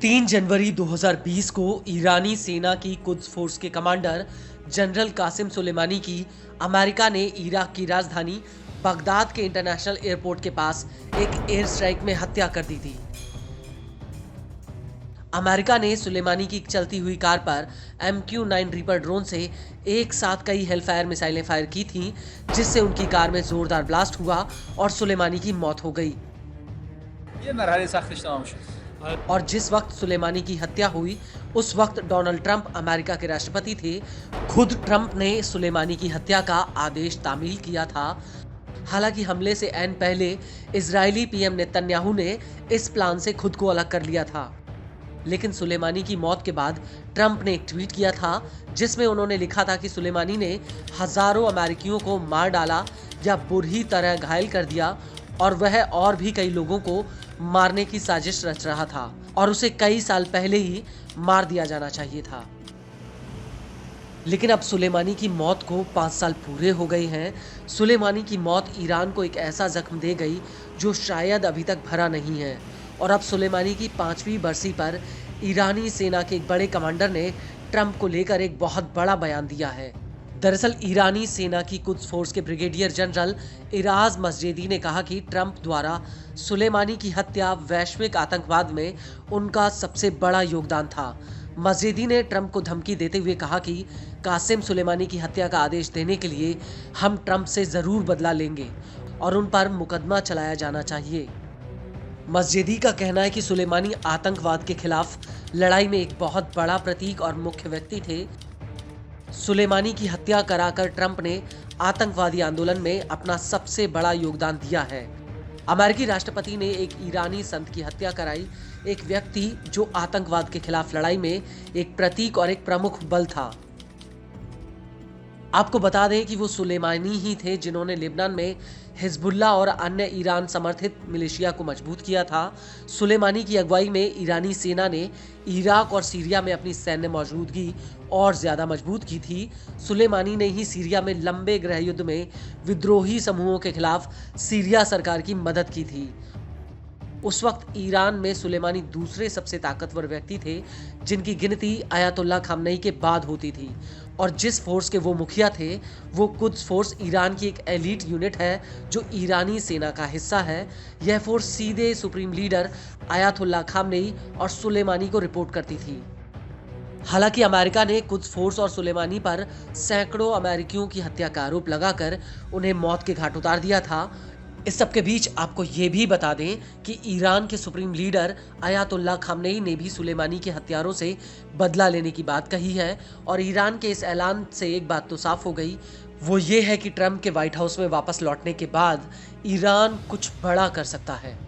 3 जनवरी 2020 को ईरानी सेना की कुद्स फोर्स के कमांडर जनरल कासिम सुलेमानी की अमेरिका ने इराक की राजधानी बगदाद के इंटरनेशनल एयरपोर्ट के पास एक एयर स्ट्राइक में हत्या कर दी थी। अमेरिका ने सुलेमानी की चलती हुई कार पर MQ-9 रीपर ड्रोन से एक साथ कई हेलफायर मिसाइलें फायर की थीं, जिससे उनकी कार में जोरदार ब्लास्ट हुआ और सुलेमानी की मौत हो गई। और जिस वक्त सुलेमानी की हत्या हुई उस वक्त डोनाल्ड ट्रंप अमेरिका के राष्ट्रपति थे। खुद ट्रंप ने सुलेमानी की हत्या का आदेश तामील किया था। हालांकि हमले से ऐन पहले इजरायली पीएम नेतन्याहू ने इस प्लान से खुद को अलग कर लिया था। लेकिन सुलेमानी की मौत के बाद ट्रंप ने एक ट्वीट किया था जिसमें उन्होंने लिखा था कि सुलेमानी ने हजारों अमेरिकियों को मार डाला या बुरी तरह घायल कर दिया और वह और भी कई लोगों को मारने की साजिश रच रहा था और उसे कई साल पहले ही मार दिया जाना चाहिए था। लेकिन अब सुलेमानी की मौत को 5 साल पूरे हो गए हैं। सुलेमानी की मौत ईरान को एक ऐसा जख्म दे गई जो शायद अभी तक भरा नहीं है। और अब सुलेमानी की 5वीं बरसी पर ईरानी सेना के एक बड़े कमांडर ने ट्रंप को लेकर एक बहुत बड़ा बयान दिया है। दरअसल ईरानी सेना की कुद्स फोर्स के ब्रिगेडियर जनरल इराज मस्जेदी ने कहा कि ट्रंप द्वारा सुलेमानी की हत्या वैश्विक आतंकवाद में उनका सबसे बड़ा योगदान था। मस्जेदी ने ट्रंप को धमकी देते हुए कहा कि कासिम सुलेमानी की हत्या का आदेश देने के लिए हम ट्रंप से जरूर बदला लेंगे और उन पर मुकदमा चलाया जाना चाहिए। मस्जिदी का कहना है कि सुलेमानी आतंकवाद के खिलाफ लड़ाई में एक बहुत बड़ा प्रतीक और मुख्य व्यक्ति थे। सुलेमानी की हत्या कराकर ट्रंप ने आतंकवादी आंदोलन में अपना सबसे बड़ा योगदान दिया है। अमेरिकी राष्ट्रपति ने एक ईरानी संत की हत्या कराई, एक व्यक्ति जो आतंकवाद के खिलाफ लड़ाई में एक प्रतीक और एक प्रमुख बल था। आपको बता दें कि वो सुलेमानी ही थे जिन्होंने लेबनान में हिजबुल्लाह और अन्य ईरान समर्थित मिलिशिया को मजबूत किया था। सुलेमानी की अगुवाई में ईरानी सेना ने इराक और सीरिया में अपनी सैन्य मौजूदगी और ज्यादा मजबूत की थी। सुलेमानी ने ही सीरिया में लंबे गृह युद्ध में विद्रोही समूहों के खिलाफ सीरिया सरकार की मदद की थी। उस वक्त ईरान में सुलेमानी दूसरे सबसे ताकतवर व्यक्ति थे जिनकी गिनती आयतुल्लाह खामनेई के बाद होती थी। और जिस फोर्स के वो मुखिया थे वो कुद्स फोर्स ईरान की एक एलीट यूनिट है जो ईरानी सेना का हिस्सा है। यह फोर्स सीधे सुप्रीम लीडर आयतुल्लाह खामनेई और सुलेमानी को रिपोर्ट करती थी। हालांकि अमेरिका ने कुद्स फोर्स और सुलेमानी पर सैकड़ों अमेरिकियों की हत्या का आरोप लगाकर उन्हें मौत के घाट उतार दिया था। इस सब के बीच आपको ये भी बता दें कि ईरान के सुप्रीम लीडर आयतुल्लाह खामनेई ने भी सुलेमानी के हत्यारों से बदला लेने की बात कही है। और ईरान के इस ऐलान से एक बात तो साफ हो गई, वो ये है कि ट्रंप के व्हाइट हाउस में वापस लौटने के बाद ईरान कुछ बड़ा कर सकता है।